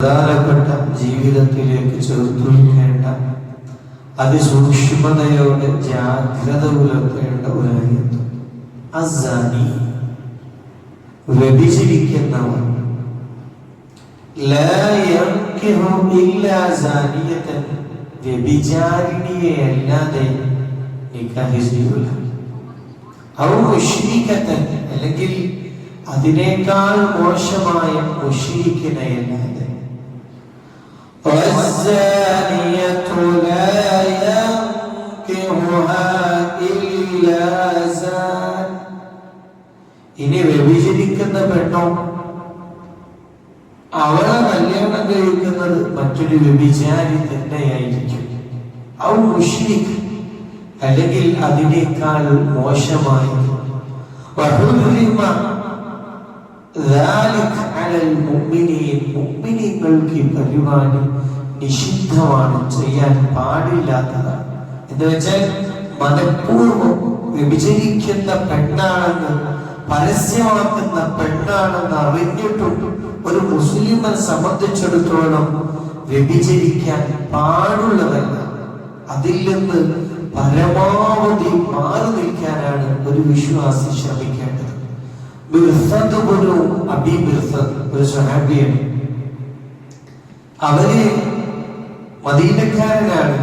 പ്രധാനപ്പെട്ട ജീവിതത്തിലേക്ക് ചേർത്തു വയ്ക്കേണ്ട അതിസൂക്ഷ്മതയോടെ ജാഗ്രത പുലർത്തേണ്ട ഒരു കാര്യത്വം. അസ്സാനി, വ്യഭിചരിക്കുന്നവർ, ലാ യൻകിഹു ഇല്ലാ സാനിയതൻ, വ്യഭിചാരിണിയെ അല്ലാതെ നിക്കാഹ് ചെയ്യൂല. ഔ മുശ്രികതൻ, അല്ലെങ്കിൽ അതിനേക്കാൾ മോശമായ മുശ്രിക്കിനെ അല്ലാതെ. വസ്സാനിയതു ലാ യൻകിഹുഹാ ഇല്ലാ സാൻ, ഇനി വ്യഭിചരിക്കുന്ന പെണ്ണോ അവളെ കല്യാണം കഴിക്കുന്നത് മറ്റൊരു വ്യഭിചാരി തന്നെയായിരിക്കും. ഔ മുശ്രിക്, അല്ലെങ്കിൽ അതിനേക്കാൾ മോശമായി. മുഅ്മിനീങ്ങൾക്ക് ഈ പരിപാടി നിഷിദ്ധമാണ്, ചെയ്യാൻ പാടില്ലാത്തതാണ്. എന്ന് വെച്ചാൽ മനഃപൂർവ്വം വ്യഭിചരിക്കുന്ന പെണ്ണാണെന്ന്, പരസ്യമാക്കുന്ന പെണ്ണാണെന്ന് അറിഞ്ഞിട്ടും ഒരു മുസ്ലിമിനെ സംബന്ധിച്ചിടത്തോളം വ്യഭിചരിക്കാൻ പാടുള്ളതല്ല. അതിൽ നിന്ന് പരമാവധി മാറി നിൽക്കാനാണ് ഒരു വിശ്വാസി ശ്രമിക്കേണ്ടത്. ഒരു സ്വഹാബിയാണ്. അവര് മദീനക്കാരനാണ്.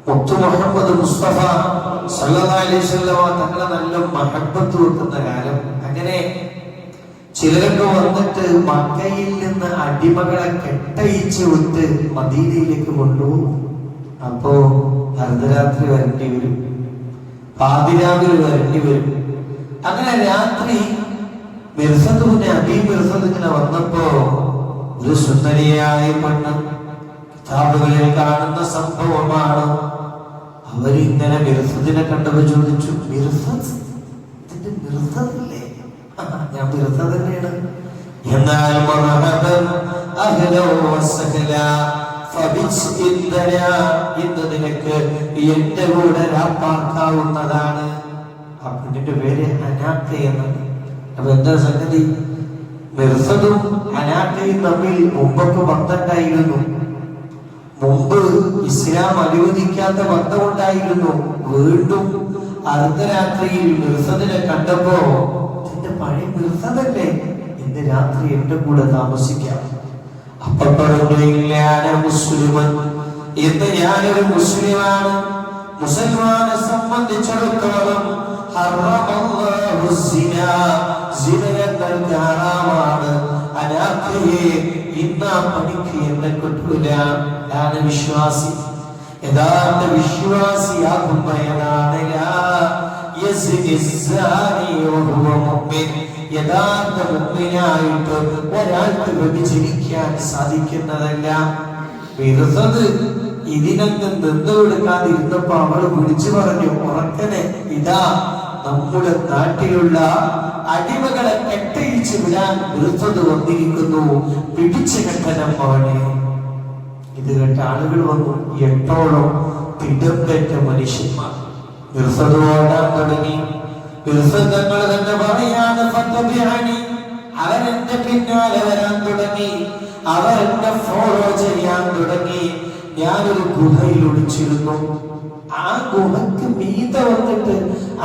മുത്തു മുഹമ്മദ് മുസ്തഫ സല്ലല്ലാഹു അലൈഹി വസല്ലം തങ്ങളെ നല്ല മഹബത്ത് വെക്കുന്ന കാലം. അങ്ങനെ ചിലരൊക്കെ വന്നിട്ട് മക്കയിൽ നിന്ന് അടിമകളെ കെട്ടയിച്ച് വിട്ട് മദീനയിലേക്ക് കൊണ്ടുപോകും. അപ്പോ അർദ്ധരാത്രി വരേണ്ടി വരും, പാതിരാവിൽ വരേണ്ടി വരും. അങ്ങനെ രാത്രി ഇങ്ങനെ വന്നപ്പോ ഒരു സുന്ദരിയായ പെണ്ണ്, കിതാബുകളിൽ കാണുന്ന സംഭവമാണ്. അവരിങ്ങനെ മിർസദിനെ കണ്ടപ്പോ ചോദിച്ചു, മിർസദ്, ഇതിന്റെ മിർസദില്ലേ? ഞാൻ മിർസദ് തന്നെയാണ്. എന്നാൽ ഇന്ന് നിനക്ക് എന്റെ കൂടെ രാപ്പാക്കാവുന്നതാണ്. ആ പെണ്ണിന്റെ പേര് അനാക്ക എന്നാണ്. അപ്പൊ എന്താ സംഗതി? മിർസദും അനാക്കയും തമ്മിൽ മുമ്പൊക്കെ ബന്ധമുണ്ടായിരുന്നു. മുമ്പ് ഇസ്ലാം അനുവദിക്കാത്ത ബന്ധമുണ്ടായിരുന്നു. വീണ്ടും അർദ്ധരാത്രിയിൽ മിർസദിനെ കണ്ടപ്പോ, എന്റെ പഴയ മിർസദല്ലേ, ഇന്ന് രാത്രി എന്റെ കൂടെ താമസിക്കാം. അപ്പൊ പറഞ്ഞു, മുസ്ലിമൻ, ഇന്ന് ഞാനൊരു മുസ്ലിമാണ്. മുസൽമാനെ സംബന്ധിച്ചിടത്തോളം ഇന്ന് ആ പണിക്ക് എന്നെ കിട്ടൂല. ഞാൻ വിശ്വാസി. യഥാർത്ഥ വിശ്വാസിയാകുമ്പോഴാണ് യഥാർത്ഥ മുഅ്മിനായിട്ട് ഒരാൾക്ക് വ്യഭിചരിക്കാൻ സാധിക്കുന്നതല്ല. മിർസദ് ഇതിനൊന്നും നിന്ന് കൊടുക്കാതിരുന്നപ്പോ അവള് വിളിച്ചു പറഞ്ഞു ഉറക്കനെ, ഇതാ നമ്മുടെ നാട്ടിലുള്ള അടിമകളെ കെട്ടയിച്ച് വിടാൻ മിർസദ് വന്നിരിക്കുന്നു, പിടിച്ചു കെട്ടണം അവനെ. ഇത് കേട്ട ആളുകൾ വന്നു. 8ഓളം തിടമ്പേറ്റ മനുഷ്യന്മാർ മിർസദ് ഓടാൻ തുടങ്ങി. മിർസദ് തങ്ങൾ തന്നെ പറയാണ്, അവരെന്റെ പിന്നാലെ വരാൻ തുടങ്ങി, അവരെന്നെ ഫോളോ ചെയ്യാൻ തുടങ്ങി. ഞാനൊരു ഗുഹയിൽ ഒളിച്ചിരുന്നു. ആ ഗുഹക്ക് മീത വന്നിട്ട്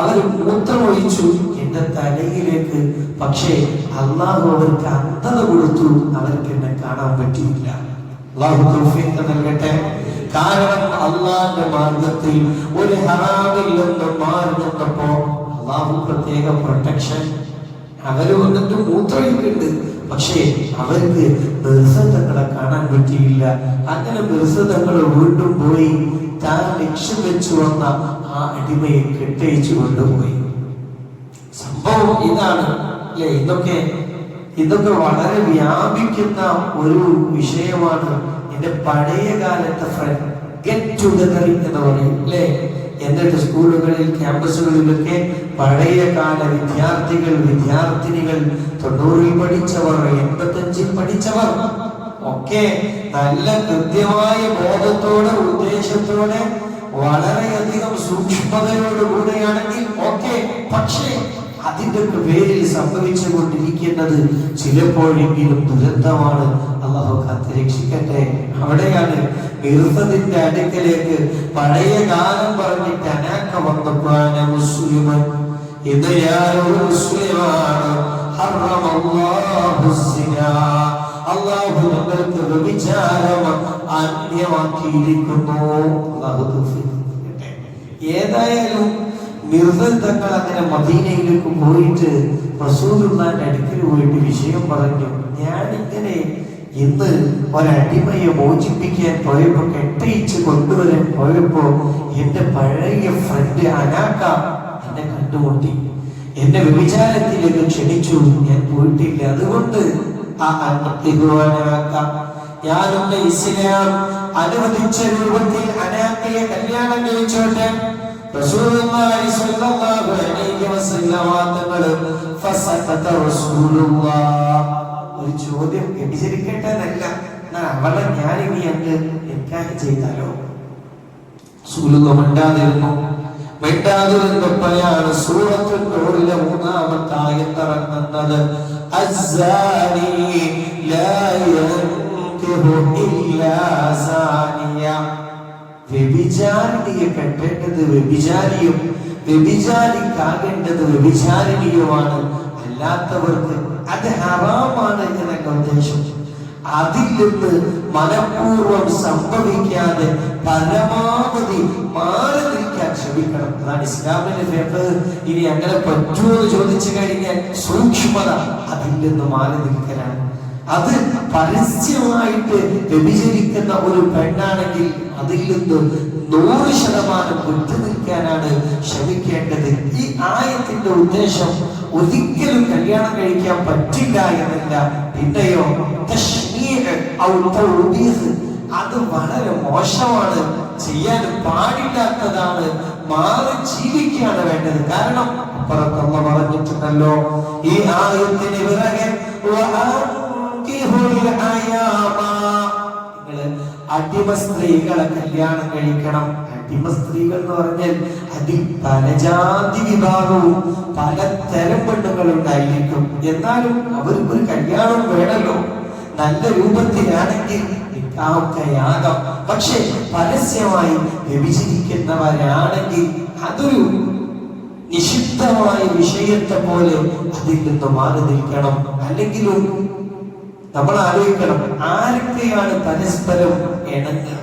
അവർ മൂത്രമൊഴിച്ചു എന്റെ തലയിലേക്ക്. പക്ഷേ അള്ളാഹു അവർക്ക് അന്ധത കൊടുത്തു, അവർക്ക് എന്നെ കാണാൻ പറ്റിയില്ല. അള്ളാഹു തൗഫീഖ് നൽകട്ടെ. കാരണം അള്ളാഹുവിന്റെ മാർഗത്തിൽ ഒരു ഹറാമിൽ നിന്ന് മാറി നിന്നപ്പോ അള്ളാഹു പ്രത്യേക പ്രൊട്ടക്ഷൻ. അവര് വന്നിട്ട് മൂത്രമൊഴിക്കുന്നുണ്ട്, പക്ഷേ അവർക്ക് മിർസദങ്ങളെ കാണാൻ പറ്റിയില്ല. അങ്ങനെ മിർസദങ്ങൾ വീണ്ടും പോയി താൻ ലക്ഷ്യം വെച്ചു വന്ന ആ അടിമയെ കെട്ടയിച്ചു കൊണ്ടുപോയി. സംഭവം ഇതാണ് അല്ലെ? ഇതൊക്കെ വളരെ വ്യാപിക്കുന്ന ഒരു വിഷയമാണ്. എന്റെ പഴയ കാലത്തെ ഫ്രണ്ട് ഗെറ്റ് ടുഗദർ എന്ന് പറയും അല്ലെ? എന്നിട്ട് സ്കൂളുകളിൽ, ക്യാമ്പസുകളിലൊക്കെ പഴയ കാല വിദ്യാർത്ഥിനികൾ 90-ൽ പഠിച്ചവർ, 85-ൽ പഠിച്ചവർ ഒക്കെ നല്ല കൃത്യമായ ബോധത്തോടെ, ഉദ്ദേശത്തോടെ, വളരെയധികം സൂക്ഷ്മതയോടുകൂടെയാണെങ്കിൽ ഓക്കെ. പക്ഷേ അതിന്റെ പേരിൽ സംഭവിച്ചുകൊണ്ടിരിക്കുന്നത് ചിലപ്പോഴെങ്കിലും ദുരന്തമാണ്. അള്ളാഹു കാത്തുരക്ഷിക്കട്ടെ. അവിടെയാണ് മിർഫദിന്റെ അടുക്കലേക്ക് പഴയ ഗാനം പറഞ്ഞിട്ട് അനാക്ക വന്നപ്പോഴാണ് മുസ്ലിമൻ, ഇത് ഞാനൊരു മുസ്ലിമാണ്, അള്ളാഹു ഞങ്ങൾക്ക് വ്യഭിചാരം അന്യമാക്കിയിരിക്കുന്നു. ഏതായാലും നിർബന്ധങ്ങൾ അങ്ങനെ മദീനയിലേക്ക് പോയിട്ട് റസൂലുള്ളാഹിന്റെ അടുക്കൽ പോയിട്ട് വിഷയം പറഞ്ഞു. ഞാനിങ്ങനെ ഇന്ന് ഒരടിമയെ മോചിപ്പിക്കാൻ പോയപ്പോ, കെട്ടയിച്ച് കൊണ്ടുവരാൻ പോയപ്പോ എന്റെ പഴയ ഫ്രണ്ട് അനാക്ക എന്നെ കണ്ടുമുട്ടി, എന്നെ വ്യഭിചാരത്തിലേക്ക് ക്ഷണിച്ചു. ഞാൻ പോയിട്ടില്ല. അതുകൊണ്ട് ഞാനൊന്ന് ഇസ്ലാം അനുവദിച്ച രൂപത്തിൽ അനാക്കയെ കല്യാണം കഴിച്ചോട്ടെ. റസൂലുള്ളാഹി സ്വല്ലല്ലാഹു അലൈഹി വസല്ലം ഫസഖത റസൂലുള്ളാഹ്. ഒരു ചോദ്യം വ്യഭിചരിക്കട്ടെന്നല്ല, അവളെ ഞാനിനി അങ്ങ് നിക്കാഹ് ചെയ്താലോ? റസൂലുള്ളാഹി മിണ്ടാതിരുന്നപ്പോഴാണ് സൂറത്തുൽ നൂറിലെ 3-ാമത്തെ ആയത്ത് ഇറങ്ങുന്നത്. അസ്സാനി ലാ യൻകിഹു ഇല്ലാ സാനിയ. വ്യഭിചാരിണിയെ കെട്ടേണ്ടത് വ്യഭിചാരിയും വ്യഭിചാരിക്കാകേണ്ടത് വ്യഭിചാരിണിയുമാണ്. അല്ലാത്തവർക്ക് അത് ഹറാമാണ് എന്നൊക്കെ ഉദ്ദേശം. അതിൽ നിന്ന് മനഃപൂർവ്വം സംഭവിക്കാതെ പരമാവധി മാറി നിൽക്കാൻ ശ്രമിക്കണം. അതാണ് ഇസ്ലാമിന്റെ ഫിഖ്. ഇനി അങ്ങനെ പറ്റുമോ എന്ന് ചോദിച്ചു കഴിഞ്ഞാൽ സൂക്ഷ്മത അതിൽ നിന്ന് മാറി നിൽക്കലാണ്. അത് പരസ്യമായിട്ട് വ്യഭിചരിക്കുന്ന ഒരു പെണ്ണാണെങ്കിൽ അതിൽ നിന്ന് 100% വിട്ടു നിൽക്കാനാണ് ശ്രമിക്കേണ്ടത്. ഈ ആയത്തിന്റെ ഉദ്ദേശം ഒരിക്കലും കല്യാണം കഴിക്കാൻ പറ്റില്ല എന്നല്ല, പിന്നെയോ അത് വളരെ മോശമാണ്, ചെയ്യാൻ പാടില്ലാത്തതാണ്, മാറി ജീവിക്കുകയാണ് വേണ്ടത്. കാരണം അപ്പുറത്തമ്മ പറഞ്ഞിട്ടുണ്ടല്ലോ ഈ ആയത്തിന് പിറകെ അടിമ സ്ത്രീകളെ കല്യാണം കഴിക്കണം. അടിമ സ്ത്രീകൾ എന്ന് പറഞ്ഞാൽ അതിൽ പല ജാതി വിഭാഗവും പലതരം പെണ്ണുങ്ങളുണ്ടായിരിക്കും. എന്നാലും അവർക്ക് ഒരു കല്യാണം വേണമല്ലോ. നല്ല രൂപത്തിലാണെങ്കിൽ നിക്കാഹൊക്കെയാകാം. പക്ഷെ പരസ്യമായി വ്യഭിചരിക്കുന്നവരാണെങ്കിൽ അതൊരു നിഷിദ്ധമായ വിഷയത്തെ പോലെ അതിൽ നിന്ന് മാറി നിൽക്കണം. അല്ലെങ്കിലും നമ്മൾ ആലോചിക്കണം, ആരൊക്കെയാണ് പരസ്പരം ഇണങ്ങുക?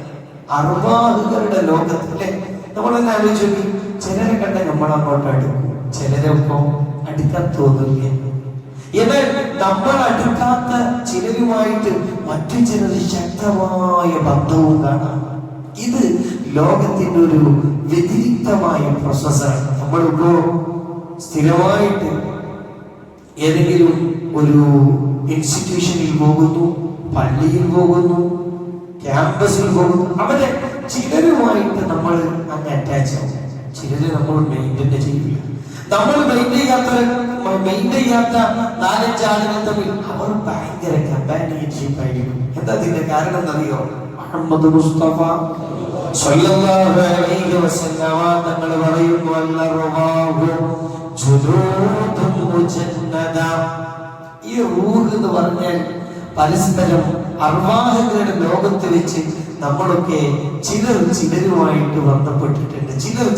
അർവാഹുകളുടെ ലോകത്തിലെ നമ്മളെന്നെ ആലോചിച്ചു. ചിലരെ കണ്ട നമ്മൾ അങ്ങോട്ട് അടുക്കും, ചിലരൊപ്പം അടുക്കാൻ തോന്നില്ല. എന്നാൽ നമ്മൾ അടുക്കാത്ത ചിലരുമായിട്ട് മറ്റു ചിലർ ശക്തമായ ബന്ധവും കാണാം. ഇത് ലോകത്തിന്റെ ഒരു വ്യതിരിക്തമായ പ്രോസസ്സാണ്. നമ്മളിപ്പോ സ്ഥിരമായിട്ട് ഏതെങ്കിലും ഒരു ഇൻസ്റ്റിറ്റ്യൂഷനിൽ പോകുന്നു, പള്ളിയിൽ പോകുന്നു, ക്യാമ്പസിൽ പോകുന്നു. അവിടെ ചിലരുമായിട്ട് നമ്മൾ അങ്ങ് അറ്റാച്ച് ആവും, ചിലര് നമ്മൾ മെയിൻറ്റെയിൻ ചെയ്യില്ല. നമ്മൾ മെയിൻറ്റെയിൻ ചെയ്യാത്ത 4-5 ആളുകൾ തമ്മിൽ അവർ ഭയങ്കര കമ്പാനിയൻഷിപ്പ് ആയിരിക്കും. എന്താ ഇതിന്റെ കാരണം എന്നറിയോ? മുഹമ്മദ് മുസ്തഫ സ്വല്ലല്ലാഹു അലൈഹി വസല്ലം തങ്ങൾ പറയുന്നു, അൽ-റവാഹു ജുനൂദുൻ മുജന്നദ. ഈ റൂഹ് എന്ന് പറഞ്ഞാൽ പരസ്പരം അർവാഹുകളുടെ ലോകത്ത് വെച്ച് നമ്മളൊക്കെ ചിലരുമായിട്ട് ബന്ധപ്പെട്ടിട്ടുണ്ട്,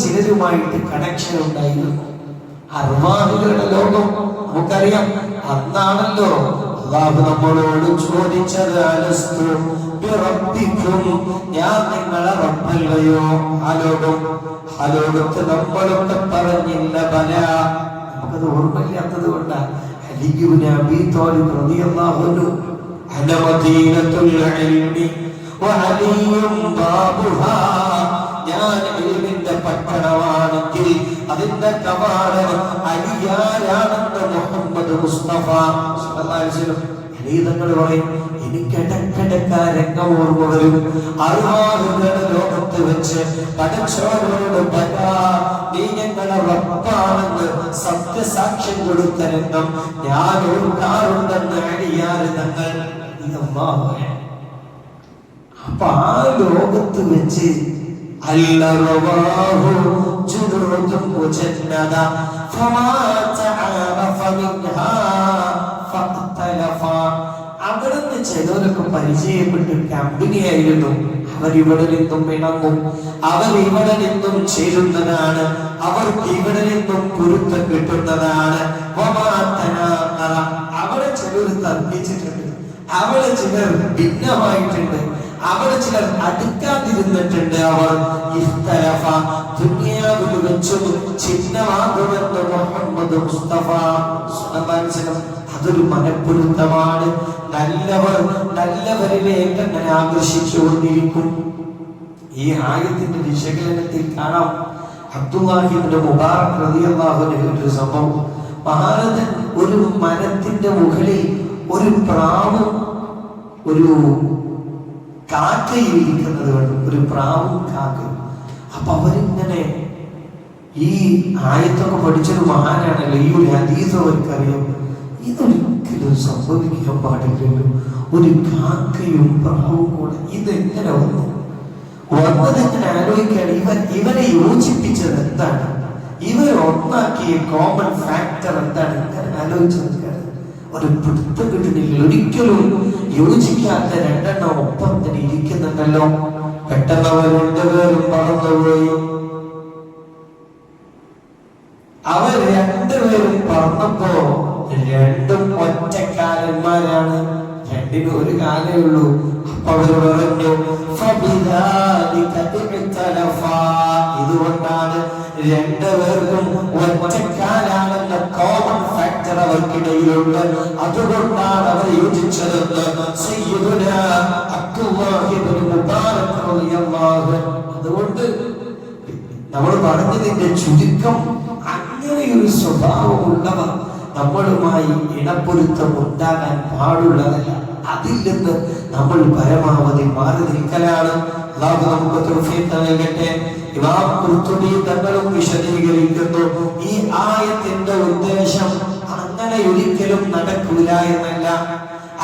ചിലരുമായിട്ട് കണക്ഷൻ ഉണ്ടായിരുന്നു. അർവാഹുകളുടെ ലോകം നമുക്കറിയാം. അന്നാണല്ലോ അല്ലാഹു നമ്മളോട് ചോദിച്ചത്, അലസ്തു ബിറബ്ബിക്കും, ഞാൻ നിങ്ങളെ റബ്ബല്ലയോ? ആ ലോകത്ത് നമ്മളൊക്കെ പറഞ്ഞില്ല ബല. നമുക്കത് ഓർമ്മയില്ലാത്തത് കൊണ്ടാണ്. അലി ഇബ്നു അബീ ത്വാലിബ് റളിയല്ലാഹു അൻഹു അന മദീനത്തുൽ ഇൽമി വഅലിയും ബാബുഹാ, ഞാൻ ഇൽമിന്റെ പട്ടണമാണെങ്കിൽ അതിന്റെ കവാടം അലിയാരാണെന്ന് മുഹമ്മദ് മുസ്തഫ സ്വല്ലല്ലാഹു അലൈഹി വസല്ലം തങ്ങൾ പറയും. എനിക്ക് ഇടക്കിടക്ക് രംഗം ഓർമ്മ വരും. അർവാഹുകളുടെ ലോകത്ത് വെച്ച് പടച്ചോനോട് നീ ഞങ്ങളെ റബ്ബാണെന്ന് സത്യസാക്ഷ്യം കൊടുത്ത രംഗം ഞാൻ ഓർക്കാറുണ്ടെന്ന് അലിയാര് തങ്ങൾ. അപ്പൊ ആ ലോകത്ത് വെച്ച് അൽ-റവാഹു ജുനൂദുൻ മുജന്നദ ഫമാ തആറഫ മിൻഹാ ഫഖ്തലഫ. അവിടുന്ന് ചിലരൊക്കെ പരിചയപ്പെട്ട് കമ്പനിയായിരുന്നു. അവരിവിടെ നിന്നും ഇണങ്ങും, അവരിവിടെ നിന്നും ചേരുന്നതാണ്, അവർക്ക് ഇവിടെ നിന്നും പൊരുത്തം കിട്ടുന്നതാണ്. അവിടെ ചിലർ തർക്കിച്ചിട്ടുണ്ട്, അവിടെ ചിലർ ഭിന്നമായിട്ടുണ്ട്, അവിടെ ചിലർ അടുക്കാതിരുന്നിട്ടുണ്ട്. അവർ ദുനിയാവിൽ വെച്ചും ചിഹ്നമാകുമെന്ന് മുഹമ്മദ് മുസ്തഫ അതൊരു മനപ്പൊരുത്തമാണ്. നല്ലവർ നല്ലവരിലേക്ക് അങ്ങനെ ആകർഷിച്ചുകൊണ്ടിരിക്കും. ഈ ആയത്തിന്റെ വിശകലനത്തിൽ കാണാം അബ്ദുല്ലാഹി ഇബ്നു മുബാറക് റളിയല്ലാഹു അൻഹു ഒരു സംഭവം. മഹാരഥൻ ഒരു മരത്തിന്റെ മുകളിൽ ഒരു പ്രാവും ഒരു കാക്കയും ഇരിക്കുന്നത് കണ്ടു. ഒരു പ്രാവും കാക്കയും. അപ്പൊ അവരിങ്ങനെ ഈ ആയത്തൊക്കെ പഠിച്ചൊരു മഹാനാണല്ലോ, ഈ ഒരു ഹദീസ് അവർക്കറിയാം. ഇതൊരിക്കലും സംഭവിക്കാൻ പാടില്ലല്ലോ, ഒരു കാക്കയും പ്രാവും കൂടെ ഇതെങ്ങനെ വന്നു? വന്നതെങ്ങനെ ആലോചിക്കുകയാണ്. ഇവരെ യോജിപ്പിച്ചത് എന്താണ്? ഇവർ ഒന്നാക്കിയ കോമൺ ഫാക്ടർ എന്താണ്? ഇങ്ങനെ ആലോചിച്ചത് ഒരു പിടുത്തം കിട്ടുന്നില്ല. ഒരിക്കലും യോജിക്കാത്ത രണ്ടെണ്ണം ഒപ്പം തന്നെ ഇരിക്കുന്നുണ്ടല്ലോ. പെട്ടെന്ന് അവർ രണ്ടുപേരും പറന്നുപോയി. അവർ രണ്ടുപേരും പറന്നപ്പോ രണ്ടും ഒറ്റക്കാലന്മാരാണ്, രണ്ടിനും ഒരു കാലേ ഉള്ളൂ. അപ്പൊ അവർ പറഞ്ഞു ഇതുകൊണ്ടാണ് രണ്ടുപേർക്കും ഒറ്റക്കാലാണെന്ന കോമൺ ഫാക്ടർ അവർക്കിടയിലുണ്ട്, അതുകൊണ്ടാണ് അവർ യോജിച്ചതെന്ന് സയ്യിദുനാ അബ്ദുല്ലാഹി ഇബ്നു മുബാറക് റളിയല്ലാഹു അൻഹു. അതുകൊണ്ട് നമ്മൾ പറഞ്ഞതിന്റെ ചുരുക്കം, അങ്ങനെയൊരു സ്വഭാവമുള്ളവർ നമ്മളുമായി ഇണപ്പൊരുത്തം ഉണ്ടാകാൻ പാടുള്ളതല്ല. അതിൽ നിന്ന് നമ്മൾ പരമാവധി മാറി നിൽക്കലാണ്. അല്ലാഹു നമുക്ക് തൗഫീഖ് നൽകട്ടെ. ഇമാം ഖുർതുബി തങ്ങളും വിശദീകരിക്കുന്നു, ഈ ആയത്തിന്റെ ഉദ്ദേശം അങ്ങനെ ഒരിക്കലും നടക്കില്ല എന്നല്ല,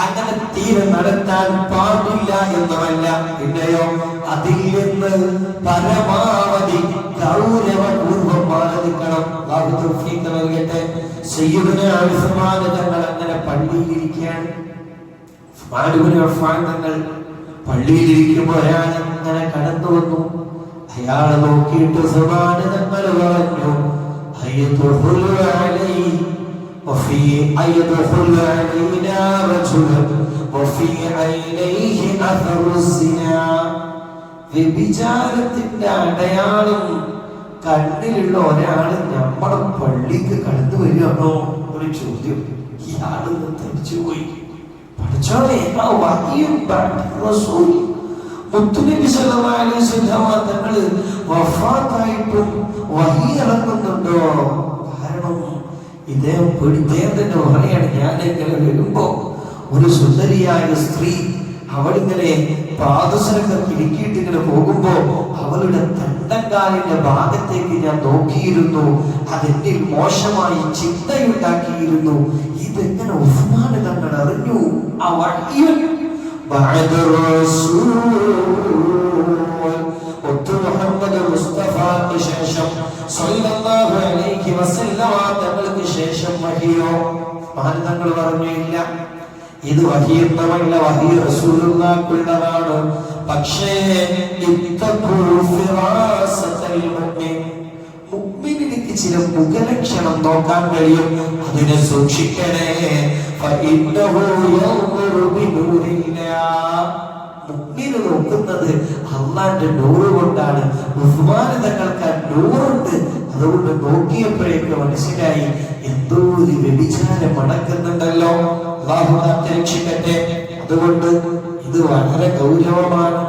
അങ്ങനെ തീരെ നടത്താൻ പാടില്ല എന്നുമല്ല. പിന്നെയോ അതിൽ നിന്ന് പരമാവധി ഗൗരവപൂർവ്വം മാറി നിൽക്കണം. അല്ലാഹു തൗഫീഖ് നൽകട്ടെ. സയ്യിദുനാ ഉസ്മാൻ തങ്ങൾ അങ്ങനെ പള്ളിയിലിരിക്കുകയാണ്. ഉസ്മാൻ ഇബ്നു അഫ്ഫാൻ തങ്ങൾ പള്ളിയിലിരിക്കുമ്പോൾ ഒരാൾ അങ്ങനെ കടന്നു വന്നു. അയാളെ നോക്കിയിട്ട് ഉസ്മാൻ തങ്ങൾ പറഞ്ഞു, അയ്യദുഖുലു അലൈഹി വഫീ അയ്യദുഖുലു അലൈനാ റജുലൻ വഫീ ഐനൈഹി അഥറു സിനാ. വ്യഭിചാരത്തിന്റെ അടയാളം കണ്ണിലുള്ള ഒരാള് നമ്മുടെ പള്ളിക്ക് കടന്നു വരികയാണോ? ഒരു ചോദ്യം. ഇയാളൊന്ന് തരിച്ചുപോയി. പഠിച്ചോളെ, മുത്തുനബി സല്ലല്ലാഹു അലൈഹി വസല്ലം തങ്ങള് വഫാത്തായിട്ടും വഹി ഇറങ്ങുന്നുണ്ടോ? കാരണം ഇദ്ദേഹം തന്നെ പറയാണ്, ഞാൻ ഇങ്ങനെ വരുമ്പോ ഒരു സുന്ദരിയായ സ്ത്രീ അവളിങ്ങനെ പാദസരൊക്കെ കിടക്കിയിട്ട് ഇങ്ങനെ പോകുമ്പോ അവളുടെ തണ്ടങ്കാലിന്റെ ഭാഗത്തേക്ക് ഞാൻ നോക്കിയിരുന്നു. അതെന്നിൽ മോശമായി ചിന്തയുണ്ടാക്കിയിരുന്നു. ഇതെങ്ങനെ ഉസ്മാൻ തങ്ങൾ അറിഞ്ഞു? ആ വഹ്യ് മുഹമ്മദ് മുസ്തഫാക്ക് ശേഷം സ്വല്ലല്ലാഹു അലൈഹി വസല്ലമ തങ്ങൾക്ക് ശേഷം വഹിയോ? ഉസ്മാൻ തങ്ങൾ പറഞ്ഞില്ല, ഇത് വഹിയെന്നല്ല, വഹി റസൂലുള്ളാഹിക്കുള്ളതാണ്. പക്ഷേ മുഅ്മിനിക്ക് ചില മുഖലക്ഷണം നോക്കാൻ കഴിയും, അതിനെ സൂക്ഷിക്കണേ. മുഅ്മിന് നോക്കുന്നത് അല്ലാഹുവിന്റെ നൂറ് കൊണ്ടാണ്. ഉസ്മാൻ തങ്ങൾക്ക് ആ നൂറുണ്ട്. അതുകൊണ്ട് നോക്കിയപ്പോഴേക്ക് മനസ്സിലായി എന്തോ ഒരു വ്യഭിചാരം നടക്കുന്നുണ്ടല്ലോ. അല്ലാഹു രക്ഷിക്കട്ടെ. അതുകൊണ്ട് ഇത് വളരെ ഗൗരവമാണ്.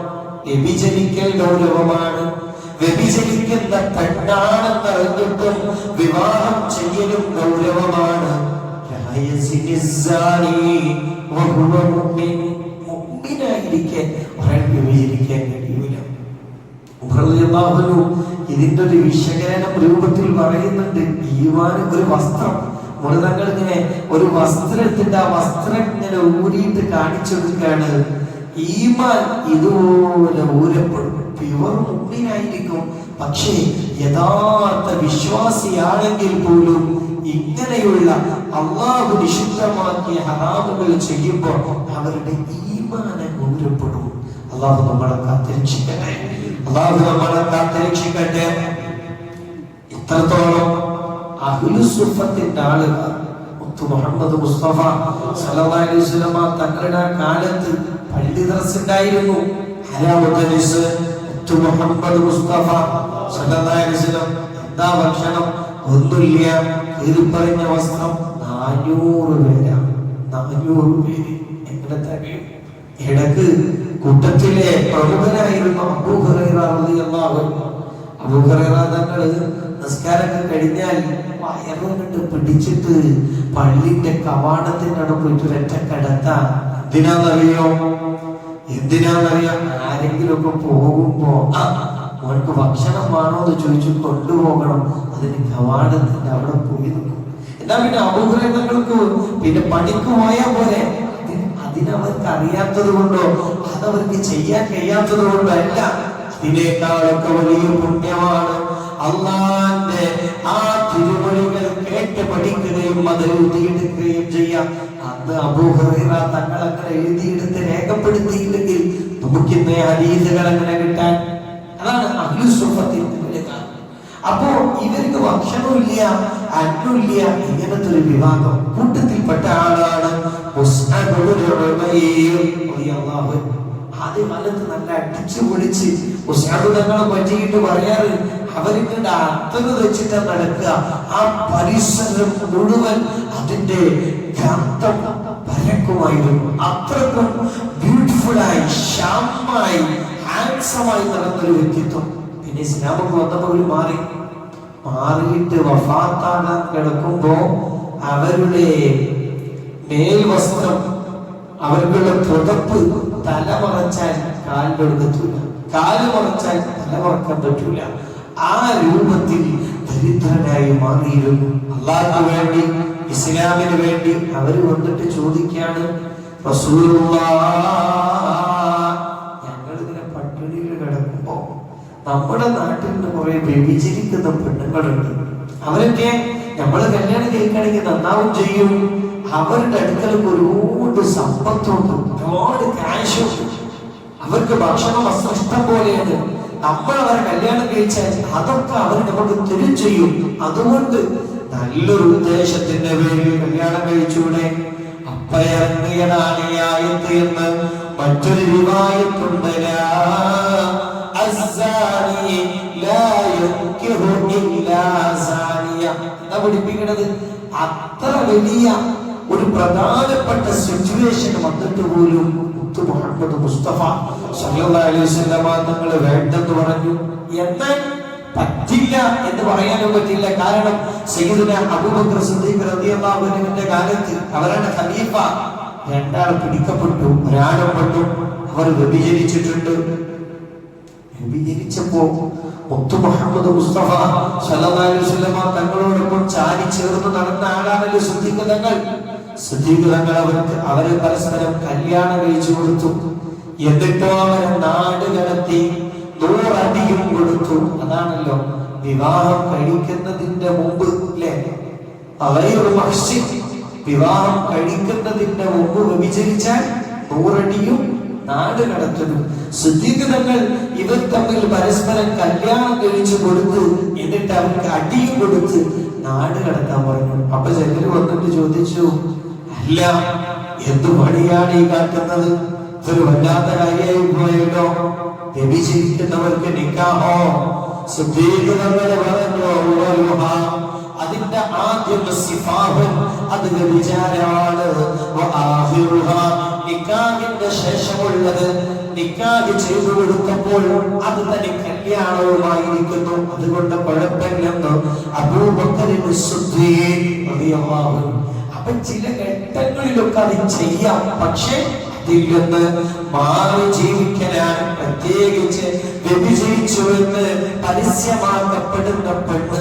വ്യഭിചരിക്കൽ ഗൗരവമാണ്. വ്യഭിചരിക്കുന്ന പെണ്ണാണെന്നറിഞ്ഞിട്ടും വിവാഹം ചെയ്യലും ഗൗരവമാണ്. മുഅ്മിനായിരിക്കെ ഒരാൾക്ക് വ്യഭിചരിക്കാൻ കഴിയൂല. ഇതിന്റെ ഒരു വിശകലനം രൂപത്തിൽ പറയുന്നുണ്ട്. ഈമാൻ ഒരു വസ്ത്രം, മുഴുതങ്ങൾ ഇങ്ങനെ ഒരു വസ്ത്രത്തിന്റെ ആ വസ്ത്രം ഇങ്ങനെ ഊരിയിട്ട് കാണിച്ചെടുക്കുകയാണ്. ഈമാൻ ഇതുപോലെ ഊരപ്പെടും. പ്യുവർ മുഅ്മിനായിരിക്കും, പക്ഷേ യഥാർത്ഥ വിശ്വാസിയാണെങ്കിൽ പോലും ഇങ്ങനെയുള്ള അള്ളാഹു നിഷിദ്ധമാക്കിയ ഹറാമുകൾ ചെയ്യുമ്പോൾ അവരുടെ ഈമാനെ ഗൗരവപ്പെടും. അള്ളാഹു നമ്മളെ കാത്തിരക്ഷിക്കട്ടെ. അള്ളാഹു നമ്മളെ കാത്തിരക്ഷിക്കട്ടെ. ഇത്രത്തോളം അഹ്ലുസുഫത്തിന്റെ ആളുകൾ മുഹമ്മദ് മുസ്തഫ സല്ലല്ലാഹു അലൈഹി വസല്ലം തങ്ങളുടെ കാലത്ത് പള്ളി ദർസ് ഉണ്ടായിരുന്നു. മുഹമ്മദ് മുസ്തഫ സല്ലല്ലാഹു അലൈഹി വസല്ലം എന്താ ഭക്ഷണം? ഒന്നുമില്ല. പറഞ്ഞ വസ്ത്രം 400 പേരാണ്. 400 പേര് എങ്ങനെ തകയും? ഇടക്ക് കൂട്ടത്തിലെ പ്രമുഖനായിരുന്നു അബൂ ഹുറൈറ റളിയല്ലാഹു അൻഹു. അബൂ ഹുറൈറ തങ്ങൾ നിസ്കാരമൊക്കെ കഴിഞ്ഞാൽ വയറുകൊണ്ട് പിടിച്ചിട്ട് പള്ളിന്റെ കവാടത്തിന്റെ അവിടെ പോയിട്ട് ഒരൊറ്റ കിടത്ത. എന്തിനാന്നറിയാം? ആരെങ്കിലും ഒക്കെ പോകുമ്പോ അവർക്ക് ഭക്ഷണം വേണോ എന്ന് ചോദിച്ചു കൊണ്ടുപോകണം. അതിന് കവാടത്തിന്റെ അവിടെ പോയി നിൽക്കും. എന്നാ പിന്നെ അബൂ ഹുറൈറ തങ്ങൾക്ക് പിന്നെ പണിക്ക് പോയാൽ പോലെ അതിനവർക്ക് അറിയാത്തത് കൊണ്ടോ അതവർക്ക് ചെയ്യാൻ കഴിയാത്തത് കൊണ്ടോ അല്ല. ഇതിനേക്കാളൊക്കെ വലിയ പുണ്യമാണ് അള്ളാന്റെ ആ തിരുമൊഴികൾ കേട്ട് പഠിക്കുകയും അത് എഴുതിയെടുക്കുകയും ചെയ്യാം. അന്ന് അബൂ ഹുറൈറ തങ്ങൾ അങ്ങനെ എഴുതിയെടുത്ത് രേഖപ്പെടുത്തിയില്ലെങ്കിൽ നമുക്കിന്ന് ഹദീസുകൾ അങ്ങനെ കിട്ടാൻ. അതാണ് അഹ്ലുസുഫത്തിന്റെ കാരണം. അപ്പോ ഇവർക്ക് ഭക്ഷണമില്ല, അന്നമില്ല. ഇങ്ങനത്തെ ഒരു വിഭാഗം കൂട്ടത്തിൽപ്പെട്ട ആളാണ് മുസ്അബ് ഇബ്നു ഉമൈർ റളിയല്ലാഹു അൻഹു. ആദ്യ കാലത്ത് നല്ല അടിച്ചു പൊളിച്ച് മുസ്അബ് തങ്ങളെ പറ്റിയിട്ട് പറയാറ് അവരിങ്ങനെ അത്തറ് വെച്ചിട്ട് നടക്കുക. ആ പരിസരം മുഴുവൻ അതിന്റെ ഗന്ധം പരക്കുമായിരുന്നു. അത്രക്കും ബ്യൂട്ടിഫുള്ളായി, ഷാമായി, ഹാൻസമായി നടന്നൊരു വ്യക്തിത്വം. പിന്നെ ഇസ്ലാമൊക്കെ വന്നപ്പോൾ മാറിയിട്ട് വഫാത്താകാൻ കിടക്കുമ്പോ അവരുടെ മേൽവസ്ത്രം, അവരുടെ പുതപ്പ് തലമറച്ചാൽ കാലിലൊടുക്കത്തൂല, കാല് മറച്ചാൽ തലമറക്കാൻ പറ്റൂല. ആ രൂപത്തിൽ ദരിദ്രനായി മാറിയിരുന്നു. അല്ലാഹുവിന് വേണ്ടി, ഇസ്ലാമിന് വേണ്ടി അവര് വന്നിട്ട് ചോദിക്കാണ്, ഞങ്ങളിങ്ങനെ പട്ടിണിയിൽ കിടക്കുമ്പോ നമ്മുടെ നാട്ടിൽ നിന്ന് കുറെ വ്യഭിചരിക്കുന്ന പെണ്ണുങ്ങളുണ്ട്. അവരൊക്കെ നമ്മള് കല്യാണം കഴിക്കണമെങ്കിൽ നന്നാവും ചെയ്യും. അവരുടെ അടുക്കലൊക്കെ ഒരുപാട് സമ്പത്തുണ്ട്, ഒരുപാട് ക്യാഷുണ്ട്. അവർക്ക് ഭക്ഷണം വസ്ത്രം പോലെയാണ്. നമ്മൾ അവരെ കല്യാണം കഴിച്ചാൽ അതൊക്കെ അവർ നമുക്ക് തരും ചെയ്യും. അതുകൊണ്ട് നല്ലൊരു ഉദ്ദേശത്തിന്റെ പേരിൽ കല്യാണം കഴിച്ചൂടെ? അപ്പയറങ്ങിയതാണ് ഈ ആയത്ത് എന്ന് മറ്റൊരു റിവായത്തുണ്ട്. എന്താ പഠിപ്പിക്കുന്നത്? അത്ര വലിയ ഒരു പ്രധാനപ്പെട്ട സിറ്റുവേഷൻ വന്നിട്ട് പോലും മുഹമ്മദ് മുസ്തഫ സല്ലല്ലാഹു അലൈഹി വസല്ലം തങ്ങൾ വേണ്ടെന്ന് പറഞ്ഞു. എന്നാൽ പറ്റില്ല എന്ന് പറയാനും പറ്റില്ല. കാരണം സയ്യിദുനാ അബൂബക്കർ സിദ്ദീഖ് റളിയല്ലാഹു അൻഹുവിന്റെ കാലത്ത് അവരുടെ ഖലീഫ രണ്ടാൾ പിടിക്കപ്പെട്ടു, ഒരാളപ്പെട്ടു. അവർ വ്യഭിചരിച്ചിട്ടുണ്ട്. വ്യഭിചരിച്ചപ്പോ മുഹമ്മദ് മുസ്തഫ സല്ലല്ലാഹു അലൈഹി വസല്ലം തങ്ങളോടൊപ്പം ചാരി ചേർന്ന് നടന്ന ആളാണല്ലോ സിദ്ദീഖ് തങ്ങൾ. സിദ്ദീഖ് തങ്ങൾ അവരെ പരസ്പരം കല്യാണം കഴിച്ചു കൊടുത്തു. എന്നിട്ടോ അവരെ നാട് കടത്തി 100 അടിയും കൊടുത്തു. അതാണല്ലോ വിവാഹം കഴിക്കുന്നതിന്റെ മുമ്പ് അല്ലേ, വിവാഹം കഴിക്കുന്നതിന്റെ മുമ്പ് വ്യഭിചരിച്ചാൽ 100 അടിയും നാട് കടത്തലും. സിദ്ദീഖ് തങ്ങൾ ഇവർ തമ്മിൽ പരസ്പരം കല്യാണം കഴിച്ചു കൊടുത്തു. എന്നിട്ട് അവർക്ക് അടിയും കൊടുത്ത് നാട് കടത്താൻ പറഞ്ഞു. അപ്പൊ ചിലര് വന്നിട്ട് ചോദിച്ചു, അല്ല എന്ത് പണിയാണ് ഈ കാട്ടുന്നത്? ഇതൊരു വല്ലാത്ത കാര്യമായി പോയല്ലോ. വ്യഭിചരിക്കുന്നവർക്ക് നിക്കാഹോ? സിദ്ദീഖ് തങ്ങൾ പറഞ്ഞു, അതിന്റെ ആദ്യം സിഫാഹും അത് വ്യഭിചാരമാണ്. നിക്കാഹിന്റെ ശേഷമുള്ളത് നിക്കാഹ് ചെയ്തു കൊടുത്തപ്പോൾ അത് തന്നെ കല്യാണവുമായിരിക്കുന്നു. അതുകൊണ്ട് കുഴപ്പമില്ലെന്ന് അബൂബക്കർ സിദ്ദീഖ് റളിയല്ലാഹു അൻഹു. അപ്പൊ ചില ഘട്ടങ്ങളിലൊക്കെ അത് ചെയ്യാം, പക്ഷെ അതിൽ നിന്ന് മാറി ജീവിക്കലാണ്. പ്രത്യേകിച്ച് വ്യഭിചരിച്ചു എന്ന് പരസ്യമാക്കപ്പെടുന്ന പെണ്ണ്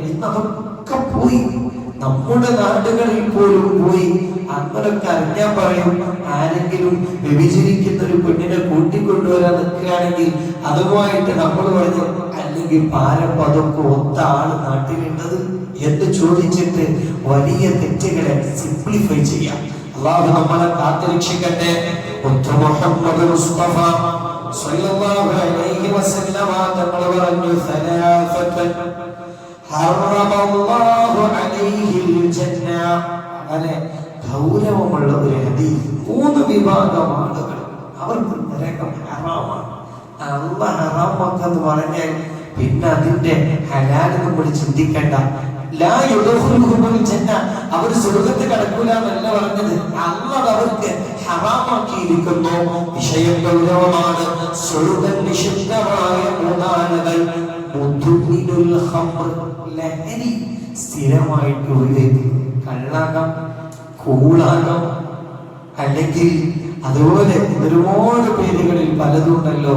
ഇന്നതൊക്കെ പോയി, നമ്മുടെ നാടുകളിൽ പോലും പോയി. അങ്ങനൊക്കെ അറിഞ്ഞാൽ പറയും, ആരെങ്കിലും വ്യഭിചരിക്കുന്ന ഒരു പെണ്ണിനെ കൂട്ടിക്കൊണ്ടുവരാൻ നിൽക്കുകയാണെങ്കിൽ അതുമായിട്ട് നമ്മൾ പറഞ്ഞു, അല്ലെങ്കിൽ അല്ലെങ്കിൽ പാരപ്പതൊക്കെ ഒത്ത ആള് നാട്ടിലുണ്ടത് എന്ന് ചോദിച്ചിട്ട് വലിയ തെറ്റുകളെ സിംപ്ലിഫൈ ചെയ്യാം. അള്ളാഹു നമ്മളെ കാത്തുരക്ഷിക്കട്ടെ. മുഹമ്മദ് മുസ്തഫ സ്വല്ലല്ലാഹു അലൈഹി വസല്ലമ തങ്ങൾ പറഞ്ഞു, സലാസത്തൻ ഹറമല്ലാഹു അലൈഹിൽ ജന്ന. അങ്ങനെ ഗൗരവമുള്ള ഒരു ഹദീസ്. 3 വിഭാഗം ആളുകൾ അവർക്ക് നരകം ഹറാമാണ്. അല്ലാഹ് ഹറാമാക്കെന്ന് പറഞ്ഞാൽ പിന്നെ അതിന്റെ ഹലാൽ നമ്മൾ ചിന്തിക്കണ്ട. ലാ യദ്ഖുലുഹുൽ ജന്ന, അവർ സ്വർഗ്ഗത്തിൽ കടക്കൂല എന്നല്ല പറഞ്ഞത്. അല്ലാഹ് അവർക്ക് ഹറാമാക്കിയിരിക്കുന്നു. വിഷയം ഗൗരവമാണ്. സ്വർഗ്ഗം നിഷിദ്ധമായ 3 ആളുകൾ. മുദ്മിനുൽ ഖംർ, ലഹരി സ്ഥിരമായിട്ട് ഉപയോഗിക്കും. കള്ളാകാം, കൂളാകാം, അല്ലെങ്കിൽ അതുപോലെ ഒരുപാട് പേരുകളിൽ പലതുണ്ടല്ലോ.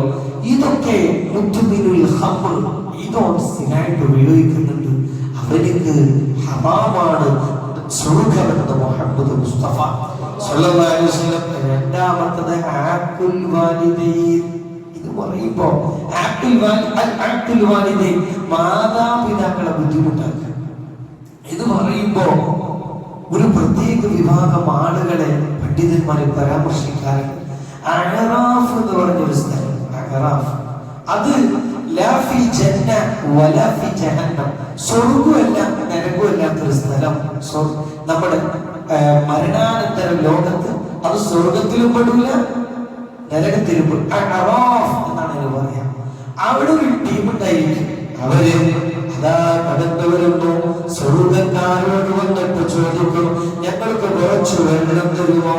ഇതൊക്കെ മുദ്മിനുൽ ഖംർ, ഇതോട് സ്ഥിരമായിട്ട് ഉപയോഗിക്കുന്നുണ്ട്. അവർക്ക് ഹറാമാണ് സ്വർഗ്ഗമെന്ന് മുഹമ്മദ് മുസ്തഫ സ്വല്ലല്ലാഹു അലൈഹി വസല്ലം. രണ്ടാമത്തത് ആഖുൽ വാലിദൈൻ. ഇത് പറയുമ്പോ ആഖുൽ വാലിദൈൻ മാതാപിതാക്കളെ ബുദ്ധിമുട്ടാക്കുക. ഇത് പറയുമ്പോ ഒരു പ്രത്യേക വിഭാഗം ആളുകളെ പണ്ഡിതന്മാരെ പരാമർശിക്കാറുണ്ട്. അഅറാഫ് എന്ന് പറഞ്ഞൊരു സ്ഥലം, അഅറാഫ്, അത് ലാ ഫി ജന്ന വലാ ഫി ജഹന്നം, സ്വർഗ്ഗമല്ല നരകമല്ലാത്തൊരു സ്ഥലം. നമ്മുടെ മരണാനന്തര ലോകത്ത് അത് സ്വർഗത്തിലും പെടില്ല നരകത്തിലും പെടില്ല. അഅറാഫ് എന്നാണ് അതിന് പറയാ. അവിടെ ഒരു ടീം ഉണ്ടായിരിക്കും. അവര് അതാ കടന്നു വരുന്നു. സ്വർഗ്ഗക്കാരോട് വന്നിട്ട് ചോദിക്കും, ഞങ്ങൾക്ക് കുറച്ച് വെള്ളം തരുമോ,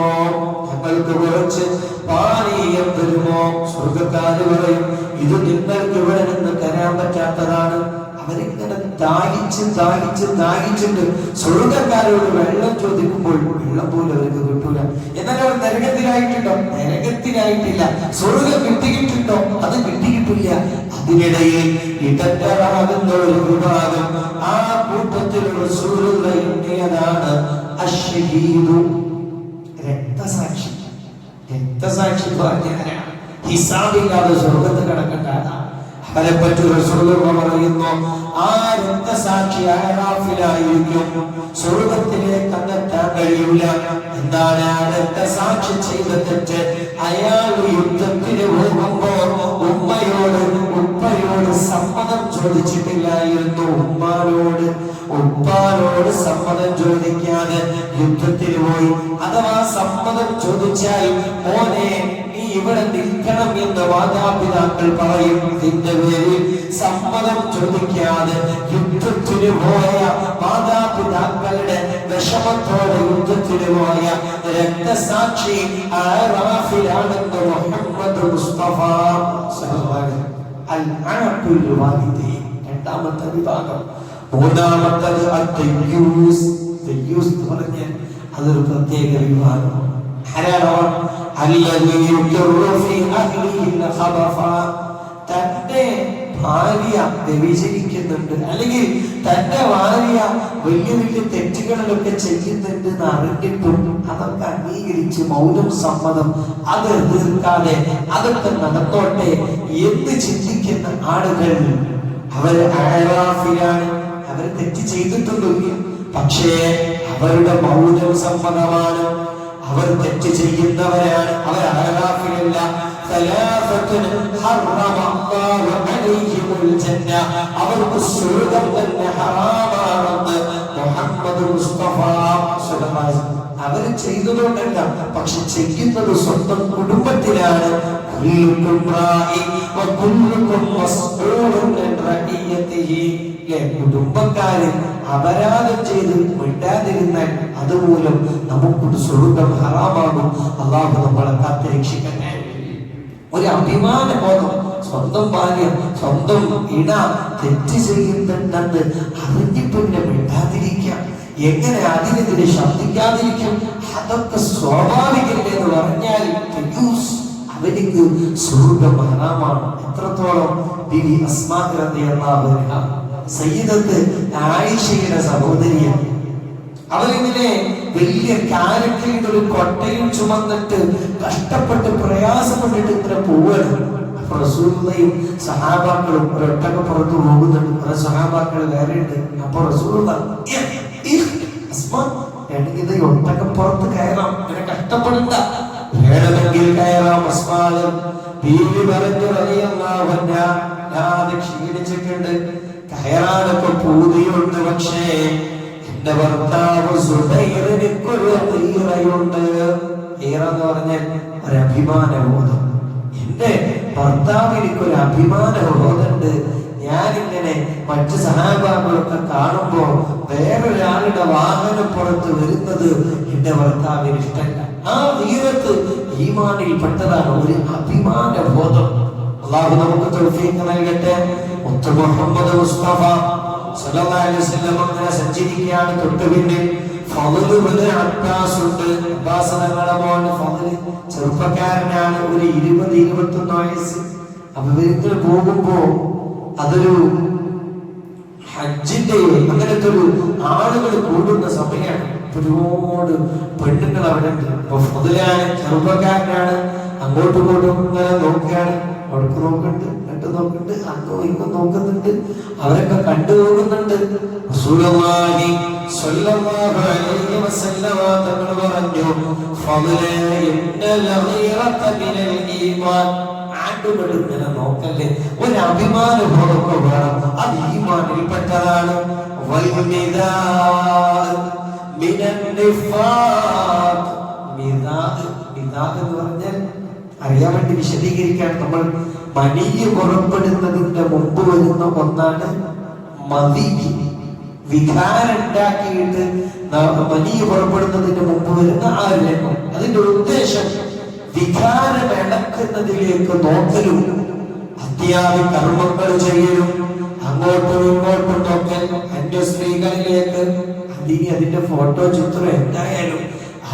ഞങ്ങൾക്ക് കുറച്ച് പാനീയം തരുമോ? സ്വർഗ്ഗക്കാര് പറയും, ഇത് നിങ്ങൾക്ക് ഇവിടെ നിന്ന് തരാൻ പറ്റാത്തതാണ്. അവരിങ്ങനെ ദാഹിച്ചിട്ട് സ്വർഗ്ഗക്കാരോട് വെള്ളം ചോദിക്കുമ്പോൾ വെള്ളം പോലും അവർക്ക് കിട്ടൂല. എന്നാൽ അവർ നരകത്തിലായിട്ടുണ്ടോ? നരകത്തിലായിട്ടില്ല. സ്വർഗ്ഗം കിട്ടിയിട്ടുണ്ടോ? അത് കിട്ടിയിട്ടില്ല. അതിനിടയിൽ ഇടത്തരാകുന്ന ഒരു വിഭാഗം, ആ കൂട്ടത്തിൽ റസൂലുള്ളാഹി എണ്ണിയതാണ് അശ്ശഹീദു, രക്തസാക്ഷി. രക്തസാക്ഷി പറഞ്ഞാൽ ഹിസാബില്ലാതെ സ്വർഗ്ഗത്തിൽ കിടക്കേണ്ട അവരെപ്പറ്റി റസൂലുള്ളാഹി പറയുന്നു, ആ രക്തസാക്ഷി അഅറാഫിലായിരിക്കും, സ്വർഗ്ഗത്തിലേക്ക് അങ്ങെത്താൻ കഴിയൂല. എന്താണ് ആ രക്തസാക്ഷി ചെയ്ത തെറ്റ്? അയാൾ യുദ്ധത്തിന് പോകുമ്പോ ഉപ്പയോട് സമ്മതം ചോദിച്ചിട്ടില്ലായിരുന്നു. ഉപ്പാനോട് സമ്മതം ചോദിക്കാതെ യുദ്ധത്തിന് പോയി. അഥവാ സമ്മതം ചോദിച്ചാൽ മോനെ നീ ഇവിടെ നിൽക്കണം എന്ന് മാതാപിതാക്കൾ പറയും. ഇതിന്റെ പേരിൽ സമ്മതം ചോദിക്കാതെ യുദ്ധത്തിന് പോയ മാതാപിതാക്കളുടെ വിഷമത്തോടെ യുദ്ധത്തിന് പോയ രക്തസാക്ഷി അഅറാഫിലാണെന്ന് മുഹമ്മദ് മുസ്തഫ സ്വല്ലല്ലാഹു അലൈഹി വസല്ലം. രണ്ടാമത്തെ വിഭാഗം. മൂന്നാമത്തത് അദ്ദയ്യൂസ്. ദയ്യൂസ് എന്ന് പറഞ്ഞാൽ അതൊരു പ്രത്യേക വിഭാഗമാണ്. തന്റെ ഭാര്യ വ്യഭിചരിക്കുന്നുണ്ട്, അല്ലെങ്കിൽ തന്റെ ഭാര്യ വലിയ വലിയ തെറ്റുകളിലൊക്കെ ചെയ്യുന്നുണ്ട് എന്ന് അറിഞ്ഞിട്ടും അതൊക്കെ അംഗീകരിച്ച് മൗനം സമ്മതം അത് എതിർക്കാതെ അതൊക്കെ നടന്നോട്ടെ എന്ന് ചിന്തിക്കുന്ന ആളുകൾ അവര് അഅറാഫിലാണ്. അവർ തെറ്റ് ചെയ്തിട്ടുണ്ട്, പക്ഷേ അവരുടെ മൗനം സമ്മതമാണ്. അവർ തെറ്റ് ചെയ്യുന്നവരാണ്. അവർ അഅറാഫിലല്ല. അവർക്ക് സ്വർഗ്ഗം തന്നെ ഹറാമാണെന്ന് മുഹമ്മദ് മുസ്തഫ സ്വല്ലല്ലാഹു അലൈഹി വസല്ലം. അവര് ചെയ്തതുകൊണ്ടല്ല, പക്ഷെ ചെയ്യുന്നത് സ്വന്തം കുടുംബത്തിലാണ്. കുടുംബക്കാര് അപരാധം ചെയ്ത് വിട്ടാതിരുന്നാൽ അതുമൂലം നമുക്കൊരു സ്വർഗ്ഗം ഹറാമാകും. അള്ളാഹു നമ്മളെ കാത്തുരക്ഷിക്കട്ടെ. ഒരു അഭിമാന ബോധം, സ്വന്തം ഭാര്യ സ്വന്തം ഇണ തെറ്റ് ചെയ്യുന്നുണ്ടെന്ന് അറിഞ്ഞിട്ട് വിട്ടാതിരിക്കാം. എങ്ങനെ അതിനെതിരെ ശബ്ദിക്കാതിരിക്കും? അതൊക്കെ സ്വാഭാവികല്ലേ എന്ന് പറഞ്ഞാൽ അവർക്ക് സ്വർഗ്ഗം ഹറാമാണ്. എത്രത്തോളം ബിബി അസ്മാ റളിയല്ലാഹു അൻഹ സയ്യിദത്ത് ആയിഷയുടെ സഹോദരിയാണ്. അവരിങ്ങനെ വലിയ കാരക്കയുടെ ഒരു കൊട്ടയും ചുമന്നിട്ട് കഷ്ടപ്പെട്ട് പ്രയാസപ്പെട്ടിട്ട് ഇങ്ങനെ പോവാണ്. റസൂലുള്ളയും സഹാബാക്കളും ഒരൊട്ടകപ്പുറത്ത് പോകുന്നുണ്ട്. കുറെ സഹാബാക്കൾ വേറെ ഉണ്ട്. അപ്പൊ റസൂലുള്ള ഇത് ഒട്ടകപ്പുറത്ത് കയറാം, ഇങ്ങനെ കഷ്ടപ്പെടണ്ട, വേണമെങ്കിൽ കയറാം. അസ്മാലും ബീവി പറഞ്ഞു ക്ഷീണിച്ചിട്ടുണ്ട്, കയറാനൊക്കെ പൂതിയുണ്ട്. പക്ഷേ എന്റെ ഭർത്താവ് സുഹൈറിനൊരു തീറയുണ്ട്. തീറെന്ന് പറഞ്ഞാൽ ഒരു അഭിമാനബോധം. എന്റെ ഭർത്താവിനൊരു അഭിമാനബോധമുണ്ട്. ഞാനിങ്ങനെ മറ്റു സഹാബാക്കളൊക്കെ കാണുമ്പോ വേറൊരാളുടെ വാഹനപ്പുറത്ത് വരുന്നത് എന്റെ ഭർത്താവിന് ഇഷ്ടമല്ല. ആ തീരത്ത് ഈമാനിൽ പെട്ടതാണ് ഒരു അഭിമാനബോധം. അല്ലാഹു നമുക്ക് തൗഫീഖ് നൽകട്ടെ. മുത്ത് മുഹമ്മദ് മുസ്തഫ സല്ലല്ലാഹു അലൈഹി വസല്ലം അങ്ങനെ സഞ്ചരിക്കുകയാണ്. തൊട്ടുപിന്നിൽ ഫളൽ ഇബ്നു അബ്ബാസ് ഉണ്ട്. അബ്ബാസ് തങ്ങളുടെ മോൻ ഫളൽ ചെറുപ്പക്കാരനാണ്, ഒരു 20-21 വയസ്സ്. അപ്പൊ ഇവരിൽ പോകുമ്പോ അതൊരു ഹജ്ജിന്റെ അങ്ങനത്തെ ഒരു ആളുകൾ കൂടുന്ന സമയമാണ്. ഒരുപാട് പെണ്ണുങ്ങൾ അവിടെ ഉണ്ട്. അപ്പൊ ഫളലാണ്, ചെറുപ്പക്കാരനാണ്, അങ്ങോട്ടും ഇങ്ങോട്ടും ഇങ്ങനെ നോക്കുകയാണ്. അവിടേക്ക് നോക്കുന്നുണ്ട്, അങ്ങോട്ട് നോക്കുന്നുണ്ട്, അങ്ങോ ഇങ്ങോ നോക്കുന്നുണ്ട്. അവരൊക്കെ കണ്ടു നോക്കുന്നുണ്ട്. റസൂലുള്ളാഹി സ്വല്ലല്ലാഹു അലൈഹി വസല്ലം തങ്ങൾ പറഞ്ഞു, ഫളലേ ഇന്നൽ ഗൈറത മിനൽ ഈമാൻ. ആണ്ടുകളിങ്ങനെ നോക്കല്ലേ, ഒരു അഭിമാനബോധമൊക്കെ വേണം, അത് ഈമാനിൽപ്പെട്ടതാണ്. വൽമിദാ മിനൻ നിഫാഖ്. മിദാ എന്ന് പറഞ്ഞാൽ അറിയാൻ വേണ്ടി വിശദീകരിക്കാൻ, നമ്മൾ മനിയ പുറപ്പെടുന്നതിന്റെ മുമ്പ് വരുന്ന ഒന്നാണ് മതി. വികാരം ഉണ്ടാക്കിയിട്ട് മനിയ പുറപ്പെടുന്നതിന്റെ മുമ്പ് വരുന്ന ആ രംഗം. അതിന്റെ ഉദ്ദേശം വികാരം ഇളക്കുന്നതിലേക്ക് നോക്കലും അത്യാവശ്യ കർമ്മങ്ങൾ ചെയ്യലും അങ്ങോട്ടും ഇങ്ങോട്ടും നോക്കൽ, അന്യ സ്ത്രീകളിലേക്ക് അതിന്റെ ഫോട്ടോ ചിത്രം എന്തായാലും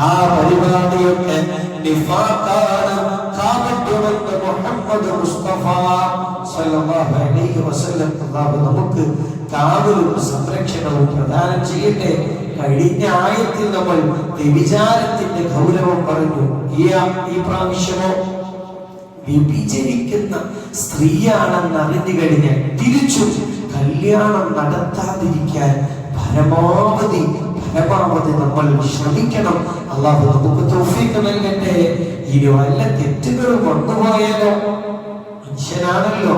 ആ പരിപാടിയൊക്കെ നിഫാഖാണ്. മുഹമ്മദ് മുസ്തഫ സല്ലല്ലാഹു അലൈഹി വസല്ലം അല്ലാഹു നമുക്ക് കാവലും സംരക്ഷണവും പ്രദാനം ചെയ്യട്ടെ. കഴിഞ്ഞ ആയത്തിൽ നമ്മൾ വ്യഭിചാരത്തിന്റെ ഗൗരവം പറഞ്ഞു. ഈ പ്രാവശ്യമോ വ്യഭിചരിക്കുന്ന സ്ത്രീയാണെന്ന് അറിഞ്ഞു കഴിഞ്ഞാൽ തിരിച്ചു കല്യാണം നടത്താതിരിക്കാൻ പരമാവധി നമ്മൾ ശ്രമിക്കണം. അല്ലാഹു നമുക്ക് തൗഫീഖ് നൽകട്ടെ. ഇനി വല്ല തെറ്റുകളും വന്നുപോയാലോ, മനുഷ്യനാണല്ലോ,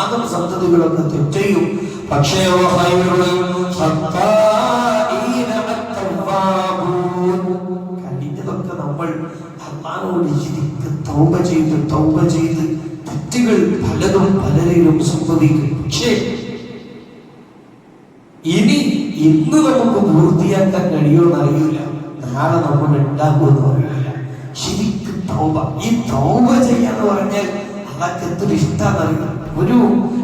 ആദം സന്തതികളൊക്കെ തെറ്റെയ്യും. പക്ഷേ കഴിഞ്ഞതൊക്കെ നമ്മൾ അല്ലാഹുവോട് ശരിക്കും തൗബ ചെയ്ത് തെറ്റുകൾ പലതും പലരിലും സംഭവിക്കും. പക്ഷേ ഇന്ന് നമുക്ക് പൂർത്തിയാക്കാൻ കഴിയുമെന്ന് അറിയില്ല, നാളെ നമ്മൾ ഉണ്ടാക്കുമെന്ന് അറിയില്ല. ശരിക്കും തൗബ, ഈ തൗബ ചെയ്യാന്ന് പറഞ്ഞാൽ അതൊക്കെ എന്തൊരു ഇഷ്ടമാണെന്നറിയില്ല. ഒരു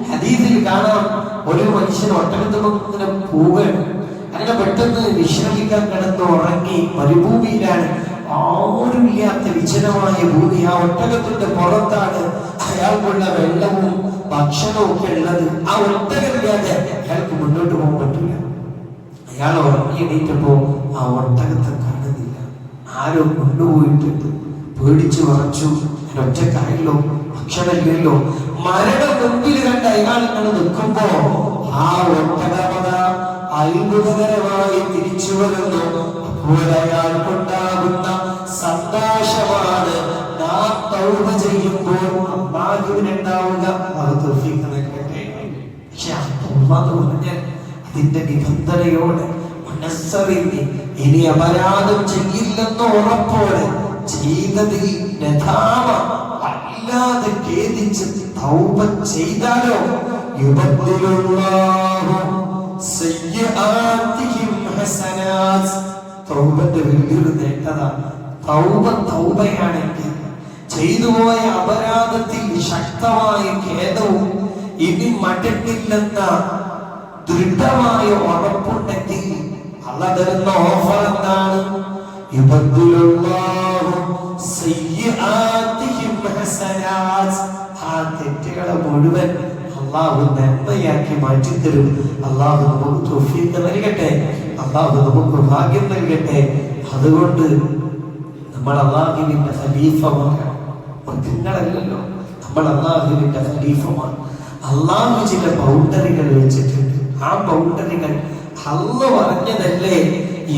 ഹദീസിൽ കാണാം, ഒരു മനുഷ്യൻ ഒട്ടകത്തിന് പോവുകയാണ്. അങ്ങനെ പെട്ടെന്ന് വിശ്രമിക്കാൻ കിടന്ന് ഉറങ്ങി, മരുഭൂമിയിലാണ്, ആരുമില്ലാത്ത വിജനമായ ഭൂമി. ആ ഒട്ടകത്തിന്റെ പുറത്താണ് അയാൾക്കുള്ള വെള്ളവും ഭക്ഷണവും ഒക്കെ ഉള്ളത്. ആ ഒട്ടകമില്ലാതെ അയാൾക്ക് മുന്നോട്ട് പോകാൻ പറ്റില്ല. അയാൾ ഉറങ്ങി എണീറ്റപ്പോ ആ ഒട്ടകത്തെ കാണുന്നില്ല, ആരോ കൊണ്ടുപോയിട്ടുണ്ട്. പേടിച്ചു വറച്ചു, ഒറ്റക്കായല്ലോ, ഭക്ഷണമില്ലല്ലോ. മരണം മുമ്പിൽ കണ്ട അയാൾ ഇങ്ങനെ നിൽക്കുമ്പോ ആ ഒട്ടകമത അത്ഭുതകരമായി തിരിച്ചു വരുന്നു. അപ്പോൾ അയാൾക്കുണ്ടാകുന്ന സന്തോഷമാണ് നാം തൗബ ചെയ്യുമ്പോൾ അല്ലാഹുവിനുണ്ടാവുക. പക്ഷെ അല്ലാഹു പറഞ്ഞാൽ അതിന്റെ നിബന്ധനയോടെ, മനസ്സറിഞ്ഞ്, ഇനി അപരാധം ചെയ്യില്ലെന്ന് ഉറപ്പോടെ, ചെയ്തതിൽ നഥാമ അല്ലാതെ ഖേദിച്ച് തൗബ ചെയ്താലോ യുബദ്ദിലുല്ലാഹു സയ്യിആതിഹിം ഹസനാത്ത്. തൗബന്റെ വലിയൊരു നേട്ടതാണ്. തൗബയാണെങ്കിൽ ചെയ്തുപോയ അപരാധത്തിൽ ശക്തമായ ഖേദവും ഇനി മടങ്ങില്ലെന്ന ദൃഢമായ ഉറപ്പുണ്ടെങ്കിൽ അല്ലാഹു തരുന്ന ഓഫർ എന്താണ്? ആ തെറ്റുകളെ മുഴുവൻ അല്ലാഹു നന്മയാക്കി മാറ്റിത്തരും. അല്ലാഹു നമുക്ക് തൗഫീഖ് നൽകട്ടെ, അല്ലാഹു നമുക്ക് ഭാഗ്യം നൽകട്ടെ. അതുകൊണ്ട് നമ്മൾ അള്ളാഹുവിന്റെ ഖലീഫമാണ്. മൃഗങ്ങളല്ലല്ലോ, നമ്മൾ അള്ളാഹുവിന്റെ ഖലീഫമാണ്. അള്ളാഹു ചില ബൗണ്ടറികൾ വെച്ചിട്ടുണ്ട്. ആ ബൗണ്ടറികൾ അള്ള പറഞ്ഞതല്ലേ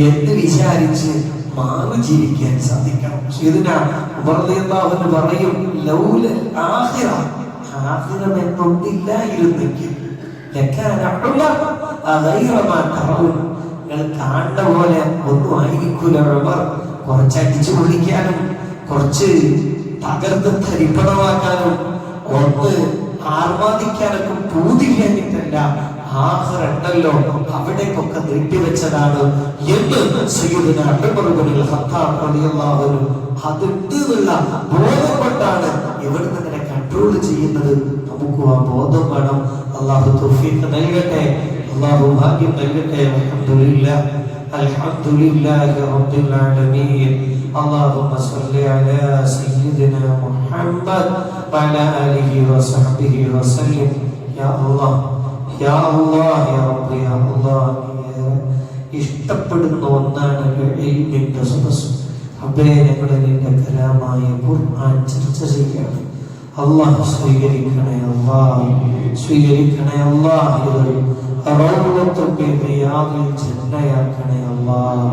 എന്ന് വിചാരിച്ച് മാറി ജീവിക്കാൻ സാധിക്കണം. സയ്യിദുനാ ഉമർ റളിയല്ലാഹു അൻഹു പറയും, ലൗല ആഖിറ, ആഖിറം എന്നൊന്നില്ലായിരുന്നെങ്കിൽ ലകാന ഉമർ ഗൈറ മാ തറൗൻ, നിങ്ങൾ കാണുന്ന പോലെ ഒന്നും ആയിരിക്കൂല ഉമർ. കുറച്ച് അടിച്ചു പൊളിക്കാനും കുറച്ച് തകർത്ത് തരിപ്പണമാക്കാനും ഒന്ന് ആർമാദിക്കാനൊക്കെ പൂതിക്കാനിട്ടല്ല, ആഖിറണ്ടല്ലോ അവിടേക്കൊക്കെ നീട്ടിവെച്ചതാണ് എന്ന് സയ്യിദുനാ ഉമർ ഇബ്നുൽ ഖത്താബ് റളിയല്ലാഹു അൻഹു അതിനുള്ള ബോധം കൊണ്ടാണ് ഇവിടുന്ന് ഇങ്ങനെ കൺട്രോൾ ചെയ്യുന്നത്. നമുക്ക് ആ ബോധം വേണം. അല്ലാഹു തൗഫീഖ് നൽകട്ടെ, അല്ലാഹു ഭാഗ്യം നൽകട്ടെ. അൽഹംദുലില്ലാഹ്, അൽഹംദുലില്ലാഹി റബ്ബിൽ ആലമീൻ. اللهم صل على سيدنا محمد وعلى آله وصحبه وسلم. يا الله يا الله يا رب يا الله. ഇഷ്ടപ്പെടുന്ന ഒന്നാണ് ഇൽമിന്റെ സദസ്സ്. റബ്ബേ, ഞങ്ങളെ നിന്റെ കലാമായ ഖുർആൻ ചർച്ച ചെയ്യണം. അല്ലാഹ് സ്വീകരിക്കണേ, അല്ലാഹ് സ്വീകരിക്കണേ, അല്ലാഹ് റൗളത്തുൽ റിയാദിൽ ജന്നയാക്കണേ, അല്ലാഹ്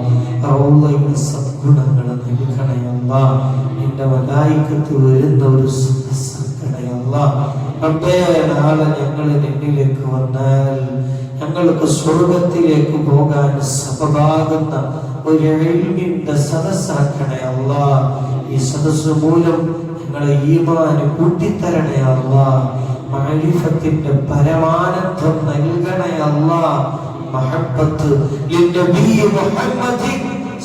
റൗളയിൽ സദ്ഗുണങ്ങൾ നൽകണേ, അല്ലാഹ് നിന്റെ മലായികത്ത് വരുന്ന ഒരു സദസ്സാക്കണേ, അല്ലാഹ്. റബ്ബേ, നാളെ ഞങ്ങൾ നിന്നിലേക്ക് വന്നാൽ ഞങ്ങൾക്ക് സ്വർഗത്തിലേക്ക് പോകാൻ സബബാകുന്ന ഒരു ഇൽമിന്റെ സദസ്സാക്കണേ, അല്ലാഹ്. ഈ സദസ്സ് മൂലം ഞങ്ങളെ ഈമാൻ കൂട്ടിത്തരണേ, അല്ലാഹ്. മഅരിഫത്തിന്റെ പരമാനന്ദം നൽകണേ, അല്ലാഹ്. മഹബ്ബത്ത് ലിന്നബി മുഹമ്മദ്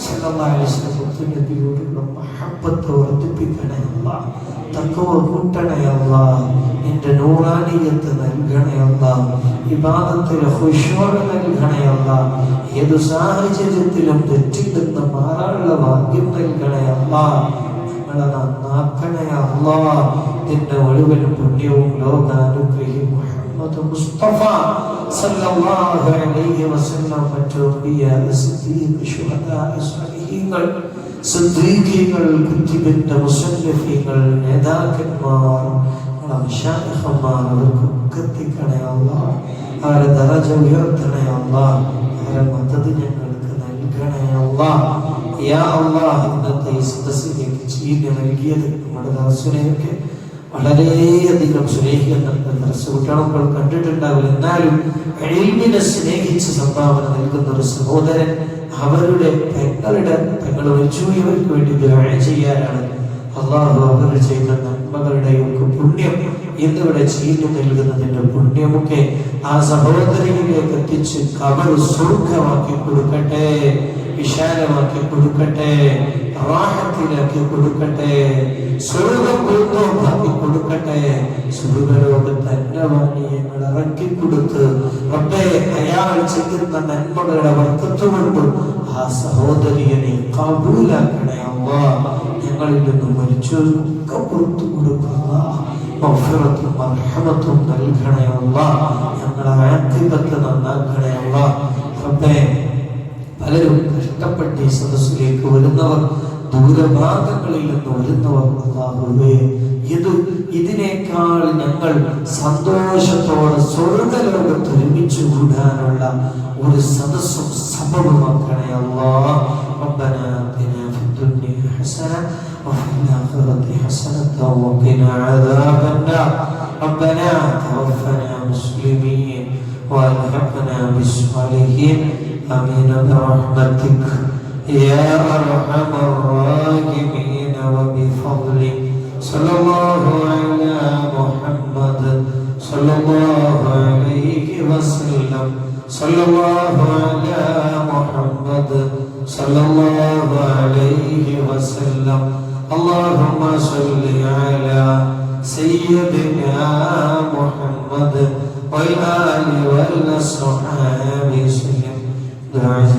സല്ലല്ലാഹു അലൈഹി വസല്ലം നബിയോടുള്ള മഹബ്ബത്ത് വർദ്ധിപ്പിക്കണേ, അല്ലാഹ്. തഖ്വ കൂട്ടണേ, അല്ലാഹ്. നിന്റെ നൂറാനിയത്ത് നൽകണേ, അല്ലാഹ്. ഇബാദത്തിൽ ഖുശൂഅ് നൽകണേ, അല്ലാഹ്. ഏത് സാഹചര്യത്തിലും തെറ്റിൽ നിന്ന് മാറാനുള്ള ഭാഗ്യം നൽകണേ, അല്ലാഹ്. ഞങ്ങളെ നന്നാക്കണേ, അല്ലാഹ്. നിന്റെ ഒഴിവിൽ പുണ്യവും ലോകാനുഗ്രഹി മുഹമ്മദ് മുസ്തഫ സല്ലല്ലാഹു അലൈഹി വസല്ലം മറ്റു അംബിയാ, സിദ്ദീഖ്, ശുഹദാ, സ്വാലിഹീങ്ങൾ, സിദ്ദീഖീങ്ങൾ, കുത്തുബിന്റെ മുസന്നിഫീങ്ങൾ, നേതാക്കന്മാർ, മശായിഖന്മാർ, അവർക്കൊക്കെ എത്തിക്കണേ, അല്ലാഹ്. അവരെ ദറജ ഉയർത്തണേ, അല്ലാഹ്. അവരെ മദദ് ഞങ്ങൾക്ക് നൽകണേ, അല്ലാഹ്. യാ അല്ലാഹ്, ഇന്നത്തെ ഈ സദസ്സിലേക്ക് ചീഞ്ഞ് നൽകിയത് നമ്മുടെ ദർശനയൊക്കെ വളരെയധികം സ്നേഹിക്കുന്നുണ്ട്. ദർശ കുട്ടികൾ കണ്ടിട്ടുണ്ടാവില്ല, എന്നാലും ഇൽമിനെ സ്നേഹിച്ച് സംഭാവന നൽകുന്ന ഒരു സഹോദരൻ അവരുടെ പെങ്ങൾ മരിച്ചുപോയവർക്ക് വേണ്ടി ദുആ ചെയ്യാനാണ്. അല്ലാഹു അവർ ചെയ്ത നന്മകളുടെ ഒക്കെ പുണ്യം ഇന്നിവിടെ ചീഞ്ഞു നൽകുന്നതിന്റെ പുണ്യമൊക്കെ ആ സഹോദരിയിലേക്ക് എത്തിച്ച് ഖബർ സ്വർഗ്ഗമാക്കി കൊടുക്കട്ടെ, വിശാലമാക്കി കൊടുക്കട്ടെ, റാഹത്തിലാക്കി കൊടുക്കട്ടെ, സ്വർഗ്ഗം പൂർണ്ണമാക്കി കൊടുക്കട്ടെ. സ്വർഗ്ഗലോകത്ത് അന്നവാണിയങ്ങൾ ഇറക്കി കൊടുത്ത് റബ്ബേ, അയാൾ ചെയ്യുന്ന നന്മകളുടെ വർക്കത്തുകൊണ്ട് ആ സഹോദരിയെ കബൂലാക്കണേ, അല്ലാഹ്. ഞങ്ങളിൽ നിന്ന് മരിച്ചവർക്കൊക്കെ പുറത്തു കൊടുക്കുക, മഗ്ഫിറത്തും മർഹമത്തും നൽകണേ, അല്ലാഹ്. ഞങ്ങളെ ആഖിബത്ത് നന്നാക്കണേ, അല്ലാഹ്. റബ്ബേ, പലരും കഷ്ടപ്പെട്ട് ഈ സദസ്സിലേക്ക് വരുന്നവർ, ദൂരഭാഗങ്ങളിൽ നിന്ന് വരുന്നവർ, അല്ലാഹുവേ, ഇതിനേക്കാൾ ഞങ്ങൾ സന്തോഷത്തോടെ സ്വർഗ്ഗലോകത്ത് ഒരുമിച്ച് കൂടാനുള്ള ഒരു സദസ്സും സബബുമാക്കണേ, അല്ലാഹ്. റബ്ബനാ ആതിനാ ഫിദ്ദുനിയ ഹസന വഫിൽ ആഖിറതി ഹസനത വഖിനാ അദാബന്നാർ. റബ്ബനാ തവഫനാ മുസ്ലിമീൻ വഅൽഹിഖ്നാ ബിസ്സാലിഹീൻ. آمين برحمتك يا أرحم الراحمين وبفضلك. صلى الله على محمد صلى الله عليه وسلم. صلى الله على محمد صلى الله عليه وسلم. اللهم صل على سيدنا محمد والآل والأصحاب وسلم. دعاء